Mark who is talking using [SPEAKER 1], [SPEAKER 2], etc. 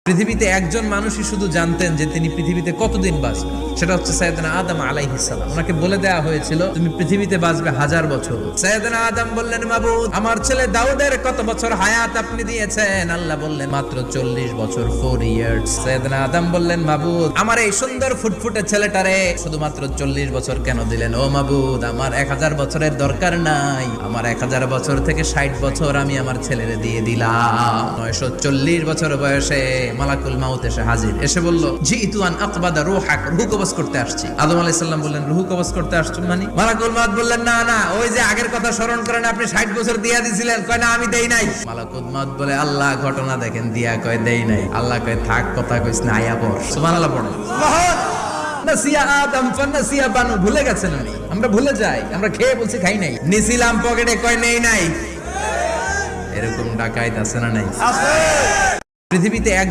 [SPEAKER 1] পৃথিবীতে একজন মানুষই শুধু জানতেন যে তিনি পৃথিবীতে কতদিন বাঁচবেন, সেটা হচ্ছে সাইয়েদনা আদম আলাইহিস সালাম। ওনাকে বলে দেওয়া হয়েছিল তুমি পৃথিবীতে বাঁচবে 1000 বছর। সাইয়েদনা আদম বললেন, মাবুদ আমার ছেলে দাউদের কত বছর হায়াত আপনি দিয়েছেন? আল্লাহ বললেন মাত্র 40 বছর, 4 ইয়ার্স। সাইয়েদনা আদম বললেন, মাবুদ আমার এই সুন্দর ফুটফুটে ছেলেটারে শুধুমাত্র 40 বছর কেন দিলেন? ও মাবুদ আমার 1000 বছরের দরকার নাই, আমার 1000 বছর থেকে 60 বছর আমি আমার ছেলেরে দিয়ে দিলাম। 940 বছর বয়সে মালাকুল মাউত এসে হাজির, এসে বলল জিতু আন আকবাদা রূহাক, রূহ কবজ করতে আসছি। আদম আলাইহিস সালাম বললেন রূহ কবজ করতে আসছো মানে? মালাকুল মাউত বললেন না না, ওই যে আগের কথা স্মরণ করেন আপনি 60 বছর দিয়া দিছিলেন। কয় না আমি দেই নাই। মালাকুল মাউত বলে আল্লাহ ঘটনা দেখেন, দিয়া কয় দেই নাই। আল্লাহ কয় থাক কথা কইছ না, আয়া পড়। সুবহানাল্লাহ পড়ো। নাসিয়া আদম ফানাসিয়া বানু, ভুলে গেছেন উনি। আমরা ভুলে যাই, আমরা খেয়ে বলছি খাই নাই, নিছিলাম পকেটে, কয় নেই নাই। এরকম ডাকাইত আছে না নাই? আছে। পৃথিবীতে এক